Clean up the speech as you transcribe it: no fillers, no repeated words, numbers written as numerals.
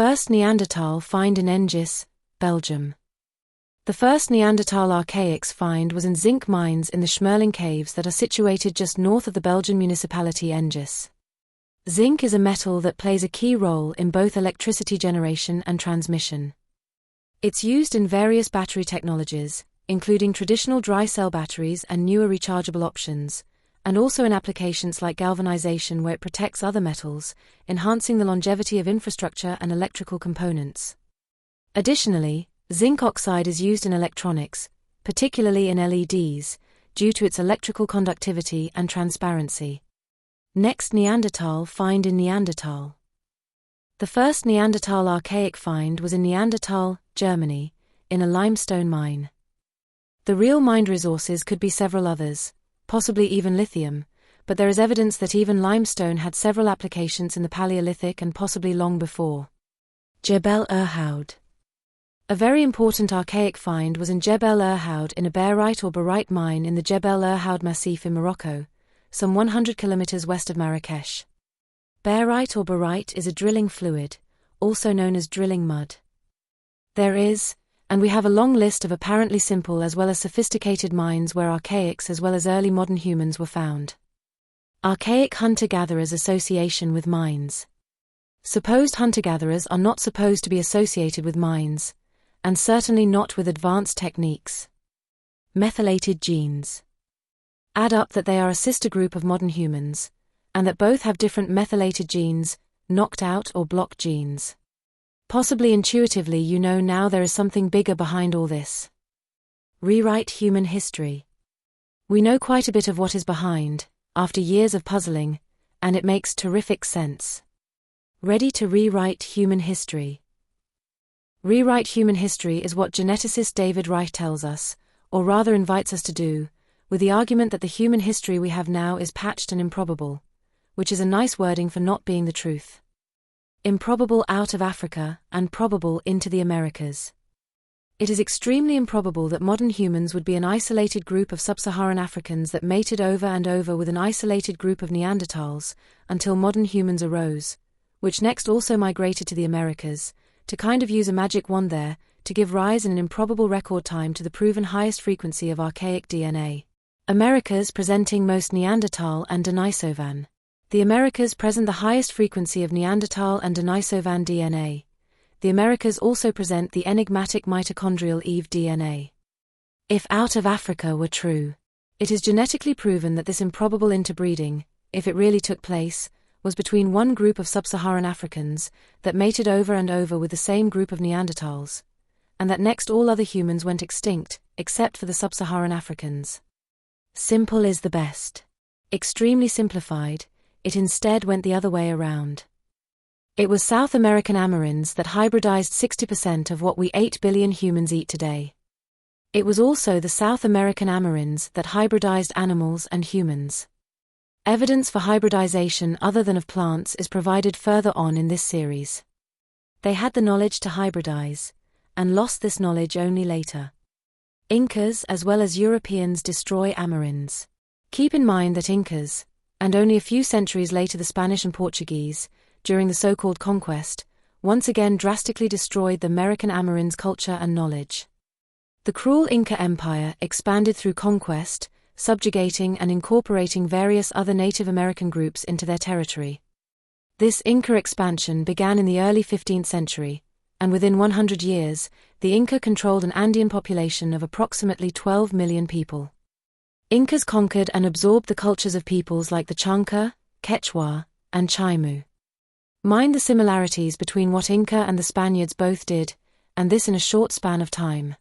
First Neanderthal find in Engis, Belgium. The first Neanderthal Archaics find was in zinc mines in the Schmerling Caves that are situated just north of the Belgian municipality Engis. Zinc is a metal that plays a key role in both electricity generation and transmission. It's used in various battery technologies, including traditional dry cell batteries and newer rechargeable options, and also in applications like galvanization where it protects other metals, enhancing the longevity of infrastructure and electrical components. Additionally, zinc oxide is used in electronics, particularly in LEDs, due to its electrical conductivity and transparency. Next Neanderthal find in Neanderthal. The first Neanderthal Archaic find was in Neanderthal, Germany, in a limestone mine. The real mined resources could be several others, possibly even lithium, but there is evidence that even limestone had several applications in the Paleolithic and possibly long before. Jebel Irhoud. A very important archaic find was in Jebel Irhoud in a barite or barite mine in the Jebel Irhoud Massif in Morocco, some 100 kilometers west of Marrakesh. Barite or barite is a drilling fluid, also known as drilling mud. There is, and we have a long list of apparently simple as well as sophisticated mines where archaics as well as early modern humans were found. Archaic hunter-gatherers association with mines. Supposed hunter-gatherers are not supposed to be associated with mines, and certainly not with advanced techniques. Methylated genes. Add up that they are a sister group of modern humans, and that both have different methylated genes, knocked out or blocked genes. Possibly intuitively you know now there is something bigger behind all this. Rewrite human history. We know quite a bit of what is behind, after years of puzzling, and it makes terrific sense. Ready to rewrite human history. Rewrite human history is what geneticist David Reich tells us, or rather invites us to do, with the argument that the human history we have now is patched and improbable, which is a nice wording for not being the truth. Improbable out of Africa, and probable into the Americas. It is extremely improbable that modern humans would be an isolated group of sub-Saharan Africans that mated over and over with an isolated group of Neanderthals, until modern humans arose, which next also migrated to the Americas, to kind of use a magic wand there, to give rise in an improbable record time to the proven highest frequency of archaic DNA. Americas presenting most Neanderthal and Denisovan. The Americas present the highest frequency of Neanderthal and Denisovan DNA. The Americas also present the enigmatic mitochondrial Eve DNA. If out of Africa were true, it is genetically proven that this improbable interbreeding, if it really took place, was between one group of sub-Saharan Africans that mated over and over with the same group of Neanderthals, and that next all other humans went extinct, except for the sub-Saharan Africans. Simple is the best. Extremely simplified, it instead went the other way around. It was South American Amerinds that hybridized 60% of what we 8 billion humans eat today. It was also the South American Amerinds that hybridized animals and humans. Evidence for hybridization other than of plants is provided further on in this series. They had the knowledge to hybridize, and lost this knowledge only later. Incas as well as Europeans destroy Amerinds. Keep in mind that Incas, and only a few centuries later the Spanish and Portuguese, during the so-called conquest, once again drastically destroyed the American Amerinds culture and knowledge. The cruel Inca Empire expanded through conquest, subjugating and incorporating various other Native American groups into their territory. This Inca expansion began in the early 15th century, and within 100 years, the Inca controlled an Andean population of approximately 12 million people. Incas conquered and absorbed the cultures of peoples like the Chanca, Quechua, and Chaimu. Mind the similarities between what Inca and the Spaniards both did, and this in a short span of time.